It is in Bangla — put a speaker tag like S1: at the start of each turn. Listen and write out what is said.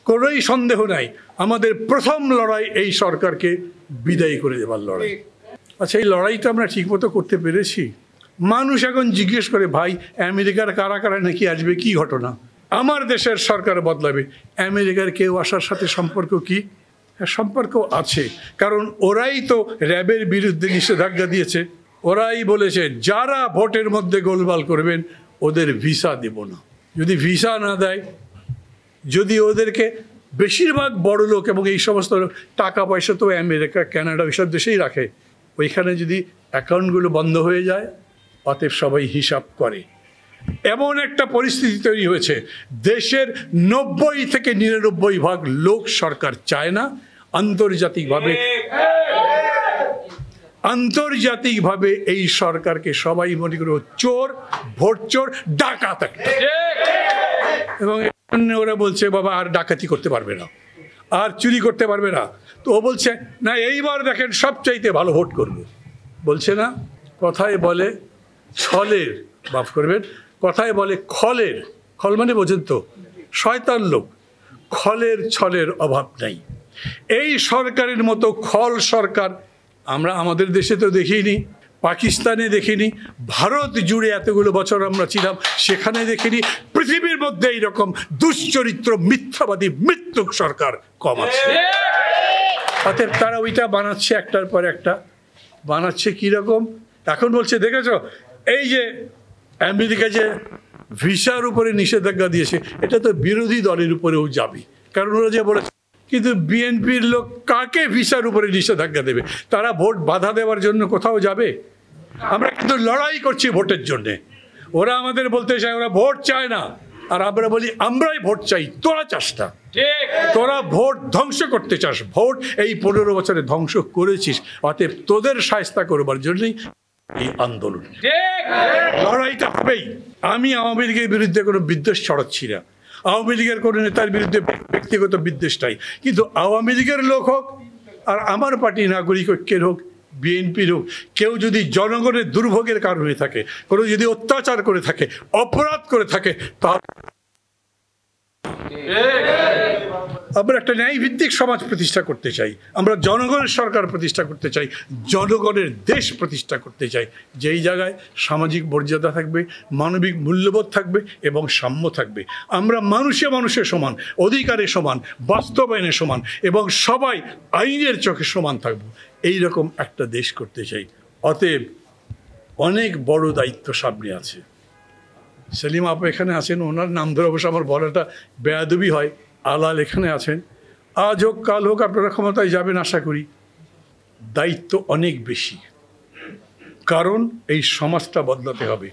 S1: কোনোই সন্দেহ নাই আমাদের প্রথম লড়াই এই সরকারকে বিদায়ী করে দেবার লড়াই। আচ্ছা, এই লড়াইটা আমরা ঠিকমতো করতে পেরেছি? মানুষ এখন জিজ্ঞেস করে, ভাই আমেরিকার কারা কারা নাকি আসবে, কি ঘটনা? আমার দেশের সরকার বদলাবে, আমেরিকার কেউ আসার সাথে সম্পর্ক কি? সম্পর্ক আছে, কারণ ওরাই তো র্যাবের বিরুদ্ধে নিষেধাজ্ঞা দিয়েছে। ওরাই বলেছে যারা ভোটের মধ্যে গোলমাল করবেন ওদের ভিসা দেব না। যদি ভিসা না দেয়, যদি ওদেরকে বেশিরভাগ বড় লোক এবং এই সমস্ত টাকা পয়সা তো আমেরিকা, কানাডা ওইসব দেশেই রাখে, ওইখানে যদি অ্যাকাউন্টগুলো বন্ধ হয়ে যায়, অতএব সবাই হিসাব করে। এমন একটা পরিস্থিতি তৈরি হয়েছে, দেশের 90 থেকে 99% লোক সরকার চায় না। আন্তর্জাতিকভাবে এই সরকারকে সবাই মনে করে চোর, ভোট চোর, ডাকাত একটা। এবং ওরা বলছে বাবা আর ডাকাতি করতে পারবে না, আর চুরি করতে পারবে না। তো ও বলছে না, এইবার দেখেন সবচাইতে ভালো ভোট করবো। বলছে না, কথায় বলে ছলের, মাফ করবেন, কথায় বলে খলের, খল মানে বোঝেন তো, শয়তান লোক, খলের ছলের অভাব নাই। এই সরকারের মতো খল সরকার আমরা আমাদের দেশে তো দেখিনি, পাকিস্তানে দেখিনি, ভারত জুড়ে এতগুলো বছর আমরা ছিলাম সেখানে দেখিনি, পৃথিবীর মধ্যে এইরকম দুশ্চরিত্র মিথ্যাবাদী মৃত্যুক সরকার কম আছে। অতএব তারা ওইটা বানাচ্ছে, একটার পর একটা বানাচ্ছে। কীরকম? এখন বলছে দেখেছ, এই যে আমেরিকা যে ভিসার উপরে নিষেধাজ্ঞা দিয়েছে, এটা তো বিরোধী দলের উপরেও যাবে, কারণ ওরা যে বলেছে। কিন্তু বিএনপির লোক কাকে ভিসার উপরে নিষেধাজ্ঞা দেবে? তারা ভোট বাধা দেওয়ার জন্য কোথাও যাবে? আমরা কিন্তু লড়াই করছি ভোটের জন্যে। ওরা আমাদের বলতে চায় ওরা ভোট চায় না, আর আমরা বলি আমরাই ভোট চাই, তোরা চাস না। তোরা ভোট ধ্বংস করতে চাস, ভোট এই 15 বছরে ধ্বংস করেছিস, অতএব তোদের শায়েস্তা করবার জন্যই এই আন্দোলন। লড়াইটা হবেই। আমি আওয়ামী লীগের বিরুদ্ধে কোনো বিদ্বেষ ছড়াচ্ছি না, আওয়ামী লীগের কোনো নেতার বিরুদ্ধে ব্যক্তিগত বিদ্বেষটাই, কিন্তু আওয়ামী লীগের লোক হোক আর আমার পার্টি নাগরিক ঐক্যের হোক, বিএনপির হোক, কেউ যদি জনগণের দুর্ভোগের কারণ হয়ে থাকে, কোনো যদি অত্যাচার করে থাকে, অপরাধ করে থাকে, তাহলে আমরা একটা ন্যায়ভিত্তিক সমাজ প্রতিষ্ঠা করতে চাই, আমরা জনগণের সরকার প্রতিষ্ঠা করতে চাই, জনগণের দেশ প্রতিষ্ঠা করতে চাই, যেই জায়গায় সামাজিক মর্যাদা থাকবে, মানবিক মূল্যবোধ থাকবে এবং সাম্য থাকবে। আমরা মানুষে মানুষের সমান, অধিকারে সমান, বাস্তবায়নে সমান এবং সবাই আইনের চোখে সমান থাকব, এইরকম একটা দেশ করতে চাই। অতএব অনেক বড় দায়িত্ব সামনে আছে। সেলিম আপা এখানে আছেন, ওনার নাম ধরে অবশ্য আমার বলাটা বেয়াদবি হয়। আলাল এখানে আছেন, আজ হোক কাল হোক আপনারা ক্ষমতায় যাবেন আশা করি। দায়িত্ব অনেক বেশি, কারণ এই সমাজটা বদলাতে হবে।